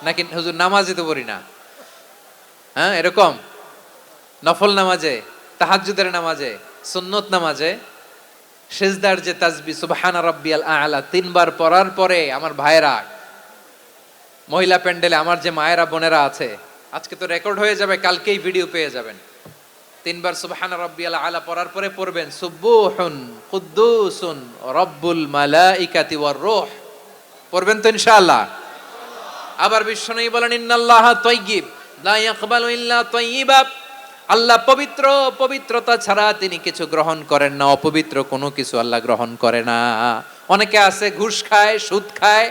নাকি হুজুর নামাজে তো পড়ি না, হ্যাঁ এরকম? নফল নামাজে, তাহাজ্জুদের নামাজে, সুন্নত নামাজে সিজদার যে তাসবিহ সুবহান রাব্বিয়াল আ'লা 3 বার পড়ার পরে আমার ভাইরা, মহিলা প্যান্ডেলে আমার যে মায়েরা বোনেরা আছে, আজকে তো রেকর্ড হয়ে যাবে, কালকেই ভিডিও পেয়ে যাবেন। 3 বার সুবহান রাব্বিয়াল আ'লা পড়ার পরে পড়বেন সুবুহুন কুদ্দুসুন রব্বুল মালাইকাতি ওয়ার রূহ। পড়বেন তো ইনশাআল্লাহ? আবার বিশ্বনবী বলেন ইন্নাল্লাহা তাইয়্যিব লা ইয়াকবালু ইল্লা তাইয়্যিবা। আল্লাহ পবিত্র, পবিত্রতা ছাড়া তিনি কিছু গ্রহণ করেন না, অপবিত্র কোনো কিছু আল্লাহ গ্রহণ করে না। অনেকে আছে ঘুষ খায়, সুদ খায়,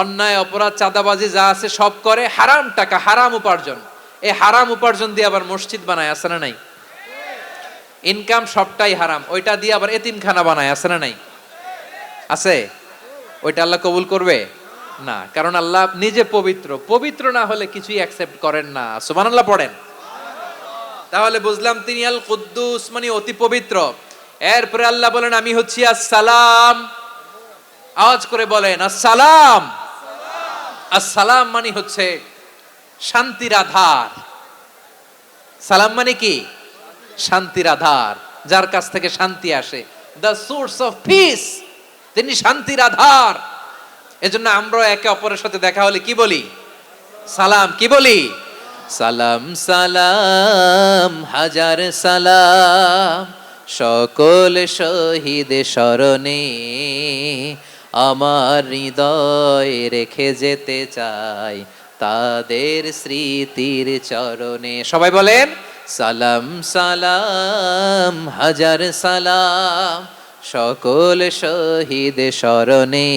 অন্যায় অপরাধ চাঁদাবাজি যা আছে সব করে, হারাম টাকা, হারাম উপার্জন। এই হারাম উপার্জন দিয়ে আবার মসজিদ বানায়, আছে না নাই? ইনকাম সবটাই হারাম, ওইটা দিয়ে আবার এতিমখানা বানায়, আছে না নাই? আছে? ওইটা আল্লাহ কবুল করবে না, কারণ আল্লাহ নিজে পবিত্র। পবিত্র না হলে কিছুই অ্যাকসেপ্ট করেন না। সুবহানাল্লাহ পড়েন। তাহলে বুঝলাম তিনি আল কুদ্দুস মানে অতি পবিত্র। এরপরে আল্লাহ বলেন আমি হচ্ছি আসসালাম। আওয়াজ করে বলেন আসসালাম। আসসালাম মানে হচ্ছে শান্তির আধার। সালাম মানে কি? শান্তির আধার, যার কাছ থেকে শান্তি আসে। দ্য সোর্স অফ পিস, তিনি শান্তির আধার। এজন্য আমরা একে অপরের সাথে দেখা হলে কি বলি? সালাম। কি বলি? সালাম সালাম হাজার সালাম সকল শহীদ স্মরণে আমার হৃদয় রেখে যেতে চাই তাদের স্মৃতির চরণে। সবাই বলেন সালাম সালাম হাজার সালাম সকল শহীদ স্মরণে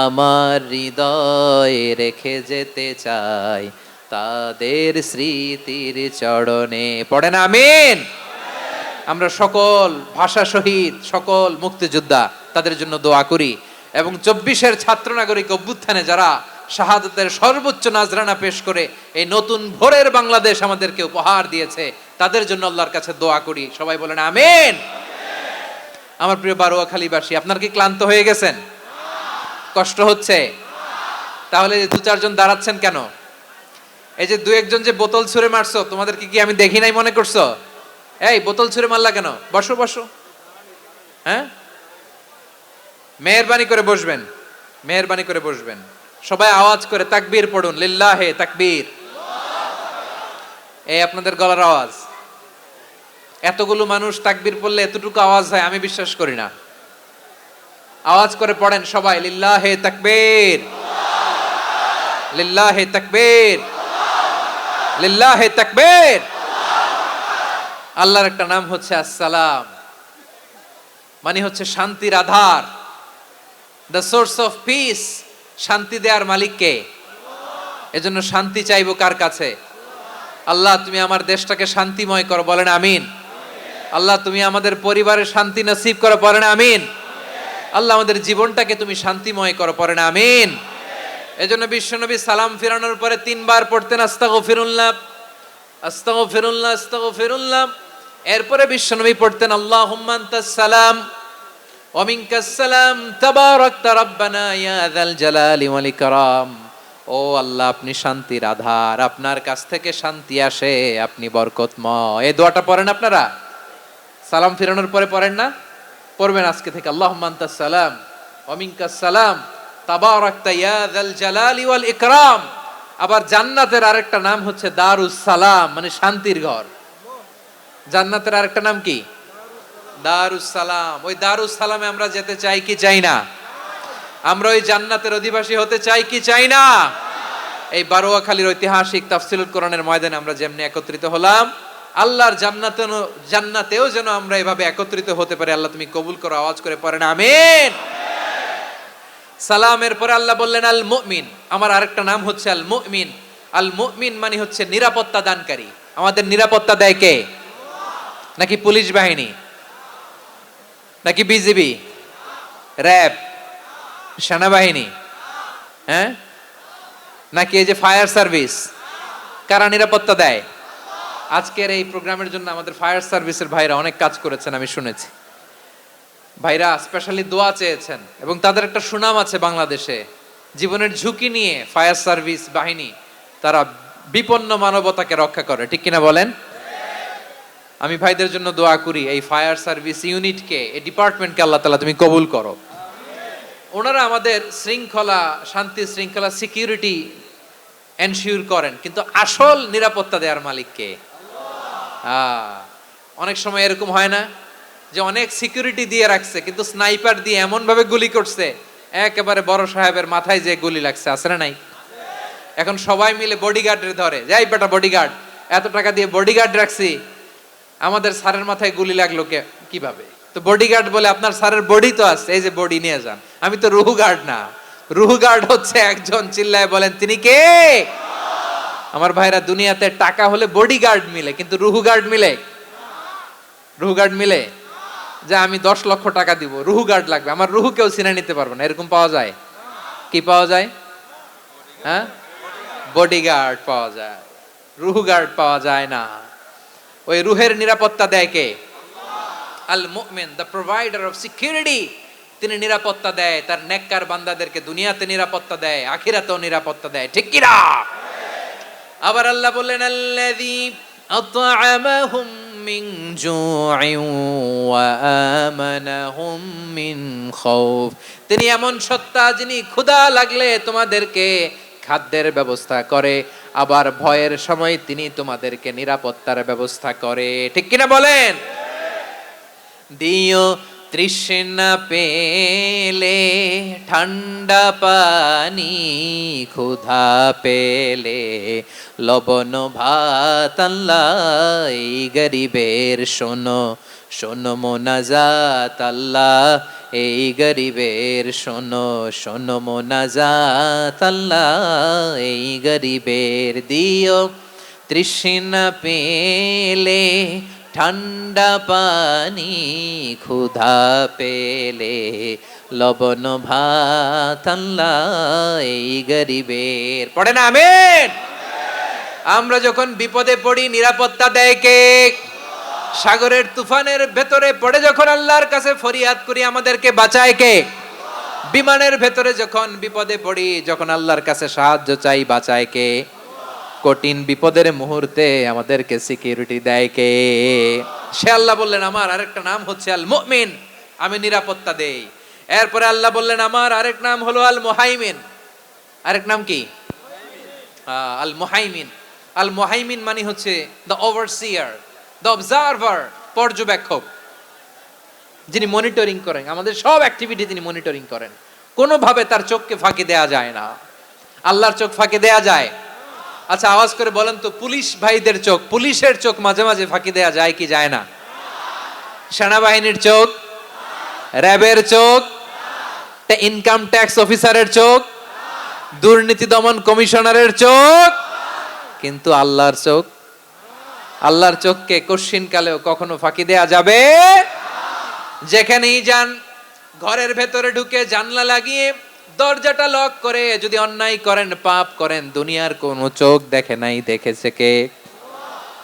আমার হৃদয় রেখে যেতে চাই তাদের স্মৃতির চরণে। পড়েন আমিন। আমরা সকল ভাষা শহীদ, সকল মুক্তিযোদ্ধা, তাদের জন্য দোয়া করি। এবং 24-এর ছাত্র নাগরিক অভ্যুত্থানে যারা শাহাদাতের সর্বোচ্চ নাজরানা পেশ করে এই নতুন ভোরের বাংলাদেশ আমাদেরকে উপহার দিয়েছে, তাদের জন্য আল্লাহর কাছে দোয়া করি। সবাই বলেন আমিন। আমার প্রিয় বারোয়াখালীবাসী, আপনার কি ক্লান্ত হয়ে গেছেন? কষ্ট হচ্ছে? তাহলে 2-4 জন দাঁড়াচ্ছেন কেন? এই যে 2-1 জন যে বোতল ছুঁড়ে মারছো, তোমাদেরকে কি আমি দেখি নাই মনে করছো? এই বোতল ছুঁড়ে মারলা কেন? বসো বসো। হ্যাঁ, মেহেরবানি করে বসবেন, মেহেরবানি করে বসবেন। সবাই আওয়াজ করে তাকবীর পড়ুন, লিল্লাহে তাকবীর। এই আপনাদের গলার আওয়াজ। এতগুলো মানুষ তাকবীর পড়লে এতটুকু আওয়াজ হয় আমি বিশ্বাস করি না। আওয়াজ করে পড়েন সবাই, লিল্লাহে তাকবীর, লিল্লাহে তাকবীর, লিল্লাহে তাকবীর। আল্লাহর একটা নাম হচ্ছে আসসালাম, মানে হচ্ছে শান্তির আধার, দ্য সোর্স অফ পিস। শান্তি দেওয়ার মালিক কে? এজন্য শান্তি চাইবো কার কাছে? আল্লাহ তুমি আমার দেশটাকে শান্তিময় করো, বলেন আমিন। আল্লাহ তুমি আমাদের পরিবারে শান্তি নসিব করো, বলেন আমিন। আল্লাহ আমাদের জীবনটাকে তুমি শান্তিময় করো, পড়েন আমিন। এজন্য বিশ্বনবী সালাম ফিরানোর পরে 3 বার পড়তেন আস্তাগফিরুল্লাহ, আস্তাগফিরুল্লাহ, আস্তাগফিরুল্লাহ। এরপরে বিশ্বনবী পড়তেন আল্লাহুম্মা আনতাস সালাম ওয়া মিনকাস সালাম তাবারাকতা রাব্বানা ইয়া যাল জালালি ওয়াল ইকরাম। ও আল্লাহ আপনি শান্তির আধার, আপনার কাছ থেকে শান্তি আসে, আপনি বরকতময়। এই দোয়াটা পড়েন আপনারা সালাম ফিরানোর পরে, পড়েন না? পড়বেন আজকে থেকে আল্লাহুম্মা আনতাস সালাম ওয়া মিনকাস সালাম তাবারাকতা ইয়া যাল জালালি ওয়াল ইকরাম। আবার জান্নাতের আরেকটা নাম হচ্ছে দারুস সালাম, মানে শান্তির ঘর। জান্নাতের আরেকটা নাম কি? দারুস সালাম। ওই দারুস সালামে আমরা যেতে চাই কি চাই না? আমরা ওই জান্নাতের অধিবাসী হতে চাই কি চাই না? এই বারোয়াখালীর ঐতিহাসিক তাফসীরুল কোরআনের ময়দানে আমরা যেমনি একত্রিত হলাম, আল্লাহর জান্নাতেও যেন আমরা এভাবে একত্রিত হতে পারি। আল্লাহ তুমি কবুল করো। আওয়াজ করে পড়েন আমিন। সালামের পরে আল্লাহ বললেন আল মুমিন। আমার আরেকটা নাম হচ্ছে আল মুমিন। আল মুমিন মানে হচ্ছে নিরাপত্তা দানকারী। আমাদের নিরাপত্তা দেয় কে? নাকি পুলিশ বাহিনী, নাকি বিজিবি, র্যাব, সেনাবাহিনী, হ্যাঁ, নাকি এই যে ফায়ার সার্ভিস? কারা নিরাপত্তা দেয়? আজকের এই প্রোগ্রামের জন্য আমাদের ফায়ার সার্ভিসের ভাইরা অনেক কাজ করেছেন, আমি শুনেছি। ভাইরা স্পেশালি দোয়া চেয়েছেন এবং তাদের একটা সুনাম আছে বাংলাদেশে জীবনের ঝুঁকি নিয়ে ফায়ার সার্ভিস বাহিনী তারা বিপন্ন মানবতাকে রক্ষা করে, ঠিক কিনা বলেন? আমি ভাইদের জন্য দোয়া করি, এই ফায়ার সার্ভিস ইউনিটকে, এই ডিপার্টমেন্টকে আল্লাহ তাআলা তুমি কবুল করো। ওনারা আমাদের শৃঙ্খলা, শান্তি শৃঙ্খলা, সিকিউরিটি এনশিওর করেন, কিন্তু আসল নিরাপত্তা দেওয়ার মালিক কে? অনেক সময় এরকম হয় না যে অনেক সিকিউরিটি দিয়ে রাখছে, কিন্তু স্নাইপার দিয়ে এমন ভাবে গুলি করছে একেবারে বড় সাহেবের মাথায় যে গুলি লাগছে, আছে না নাই? এখন সবাই মিলে বডিগার্ডের ধরে, যাই বেটা বডিগার্ড, এত টাকা দিয়ে বডিগার্ড রাখছি, আমাদের স্যারের মাথায় গুলি লাগলো কিভাবে? তো বডিগার্ড বলে আপনার স্যারের বডি তো আছে, এই যে বডি নিয়ে যান। আমি তো রুহু গার্ড না, রুহু গার্ড হচ্ছে একজন, চিল্লায় বলেন তিনি কে? আমার ভাইরা, দুনিয়াতে টাকা হলে বডিগার্ড মিলে, কিন্তু রুহু গার্ড মিলে? রুহু গার্ড মিলে? যে আমি 10 লক্ষ টাকা দিব, রুহু গার্ড লাগবে, আমার রুহু কেউ ছিনে নিতে পারবে না, এরকম পাওয়া যায়? কি পাওয়া যায়? হ্যাঁ, বডিগার্ড পাওয়া যায়, রুহু গার্ড পাওয়া যায় না। ওই রুহের নিরাপত্তা দেয় কে? আল মুমিন, দ্য প্রোভাইডার অফ সিকিউরিটি। তিনি নিরাপত্তা দেয় তার নেককার বান্দাদেরকে, দুনিয়াতে নিরাপত্তা দেয়, আখিরাতেও নিরাপত্তা দেয়, ঠিক কি না? আবার আল্লাহ বললেন, আল্লাযী আত'আমাহুম মিন জু'ইন ওয়া আমানাহুম মিন খাউফ। তিনি এমন সত্তা যিনি ক্ষুধা লাগলে তোমাদেরকে খাদ্যের ব্যবস্থা করে, আবার ভয়ের সময় তিনি তোমাদেরকে নিরাপত্তার ব্যবস্থা করে, ঠিক কিনা বলেন? দিও তৃষ্ণা পেলে ঠান্ডা পানি, ক্ষুধা পেলে লবণ ভাত, আল্লাহ এই গরিবের শোনো শোনো মোনাজাত, আল্লাহ এই গরিবের শোনো শোনো মোনাজাত, আল্লাহ এই গরিবের। দিও তৃষ্ণা পেলে ঠান্ডা পানি, ক্ষুধা পেলে লবণ ভাত, আল্লাহ এই গরিবের। পড়ে না আমিন? আমরা যখন বিপদে পড়ি নিরাপত্তা দেয় কে? সাগরের তুফানের ভেতরে পড়ে যখন আল্লাহর কাছে ফরিয়াদ করি আমাদেরকে বাঁচায় কে? বিমানের ভেতরে যখন বিপদে পড়ি, যখন আল্লাহর কাছে সাহায্য চাই, বাঁচায় কে? কঠিন বিপদের মুহূর্তে আমাদেরকে সিকিউরিটি দেয় কে? সে আল্লাহ বললেন, আমার আরেকটা নাম হচ্ছে আল মুমিন, আমি নিরাপত্তা দেই। এরপরে আল্লাহ বললেন, আমার আরেক নাম হলো আল মুহাইমিন। আরেক নাম কি? আল মুহাইমিন। আল মুহাইমিন মানে হচ্ছে দ্য ওভারসিয়ার, দ্য অবজারভার, পর্যবেক্ষক, যিনি মনিটরিং করেন আমাদের সব অ্যাক্টিভিটি, তিনি মনিটরিং করেন। কোনোভাবে তার চোখকে ফাঁকি দেয়া যায় না। আল্লাহর চোখ ফাঁকি দেয়া যায়? আচ্ছা আওয়াজ করে বলেন তো, পুলিশ ভাইদের চোখ, পুলিশের চোখ মাঝে মাঝে ফাঁকি দেয়া যায় কি যায় না? সেনাবাহিনীর চোখ, র্যাবের চোখ, ইনকাম ট্যাক্স অফিসারের চোখ, দুর্নীতি দমন কমিশনারের চোখ, কিন্তু আল্লাহর চোখ? আল্লাহর চোখকে কশিন কালেও কখনো ফাঁকি দেয়া যাবে? যেখানেই যান, ঘরের ভেতরে ঢুকে জানলা লাগিয়ে দরজাটা লক করে যদি অন্যায় করেন, পাপ করেন, দুনিয়ার কোন চোখ দেখে নাই, দেখেছে কে?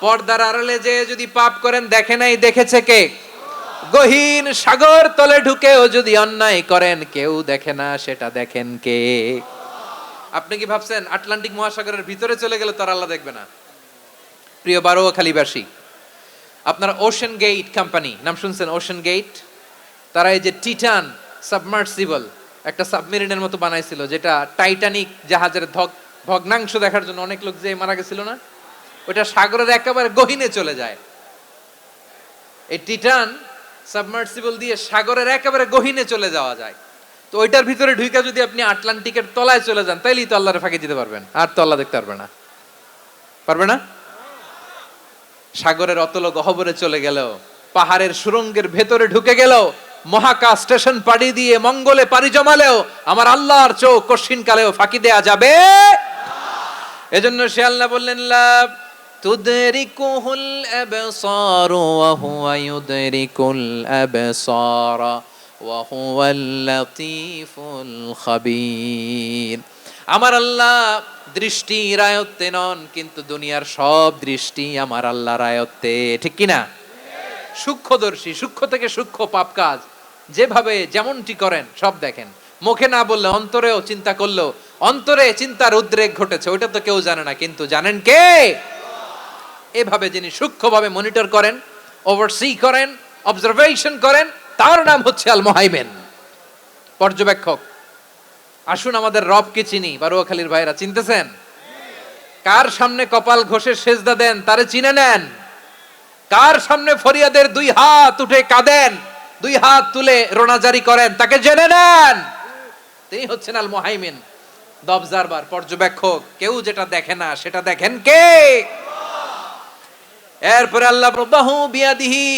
পর্দার আড়ালে যে যদি পাপ করেন, দেখে নাই, দেখেছে কে? গহীন সাগর তলে ঢুকেও যদি অন্যায় করেন, কেউ দেখে না, সেটা দেখেন কে? আপনি কি ভাবছেন আটলান্টিক মহাসাগরের ভিতরে চলে গেলে তার আল্লাহ দেখবে না? প্রিয় বারোয়াখালীবাসী, আপনারা ওশেন গেট কোম্পানি নাম শুনছেন? ওশেন গেট, তারা এই যে টিটান সাবমার্সিবল একটা সাবমেরিনের মতো বানাইছিল, যেটা টাইটানিক জাহাজের ভগ্নাংশ দেখার জন্য অনেক লোক যে মারা গেছিল না, ওটা সাগরের একেবারে গহীনে চলে যায়। এই টিটান সাবমার্সিবল দিয়ে সাগরের একেবারে গহীনে চলে যাওয়া যায়। তো ওইটার ভিতরে ঢুকে যদি আপনি আটলান্টিকের তলায় চলে যান, তাইলেই তো আল্লাহরে ফাঁকি দিতে পারবেন, আর তো আল্লাহ দেখতে পারবে না। পারবে না? সাগরের অতল গহ্বরে চলে গেলেও, পাহাড়ের সুরঙ্গের ভেতরে ঢুকে গেলেও, মহাকাশ স্টেশন পাড়ি দিয়ে মঙ্গলে পাড়ি জমালেও আমার আল্লাহর চোখ কশিন কালেও ফাঁকি দেয়া যাবে? এজন্য সে আল্লাহ বললেন, লা তুদরিকুহুল আবসার ওয়া হুয়া ইউদরিকুল আবসার ওয়া হুয়াল লাতীফুল খাবীর। আমার আল্লাহ দৃষ্টির আয়ত্তে নন, কিন্তু দুনিয়ার সব দৃষ্টি আমার আল্লাহর আয়ত্তে, ঠিক কিনা? সূক্ষ্মদর্শী, সূক্ষ্ম থেকে সূক্ষ্ম পাপ কাজ যেভাবে যেমনটি করেন সব দেখেন। মুখে না বললে অন্তরেও চিন্তা করলেও অন্তরে চিন্তার উদ্রেক ঘটেছে, ওইটা তো কেউ জানে না, কিন্তু জানেন কে? এভাবে যিনি সূক্ষ্মভাবে মনিটর করেন, ওভারসি করেন, অবজারভেশন করেন, তার নাম হচ্ছে আল মুহাইমিন, পর্যবেক্ষক। আসুন আমাদের রবকে চিনি। বারুয়াখালীর ভাইরা চিনতেছেন? কার সামনে কপাল ঘষে সেজদা দেন তারে চিনে নেন। কার সামনে ফরিয়াদের দুই হাত উঠে কাঁদেন, দুই হাত তুলে রোনাজারি করেন, তাকে জেনে নেন। তিনি হচ্ছেন আল মুহাইমিন, দ্য অবজারভার, পর্যবেক্ষক। কেউ যেটা দেখে না সেটা দেখেন কে? এরপরে আল্লাহ প্রবাহু বিয়াদিহি,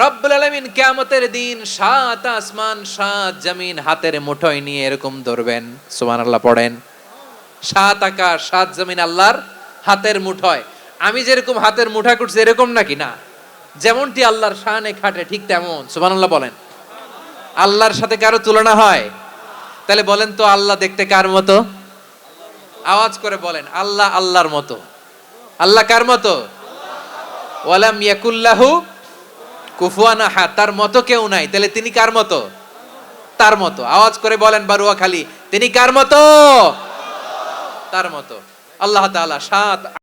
রব্বুল আলামিন কিয়ামতের দিন 7 আসমান 7 জমিন হাতের মুঠোয় নিয়ে এরকম ধরবেন। সুবহানাল্লাহ পড়েন। 7 আকাশ 7 জমিন আল্লাহর হাতের মুঠোয়। আমি যেরকম হাতের মুঠা করছি এরকম নাকি? না, যেমনটি আল্লাহর শানে খাটে ঠিক তেমন। সুবহানাল্লাহ বলেন। আল্লাহর সাথে কারো তুলনা হয়? তাহলে বলেন তো, আল্লাহ দেখতে কার মতো? আওয়াজ করে বলেন, আল্লাহ আল্লাহর মতো। আল্লাহ কার মতো? ওয়ালাম ইয়াকুল্লাহু কুফুয়ান আহাদ, তার মতো কেউ নাই। তাহলে তিনি কার মতো? তার মতো। আওয়াজ করে বলেন বারুয়াখালী, তিনি কার মতো? তার মতো। আল্লাহ তাআলা 7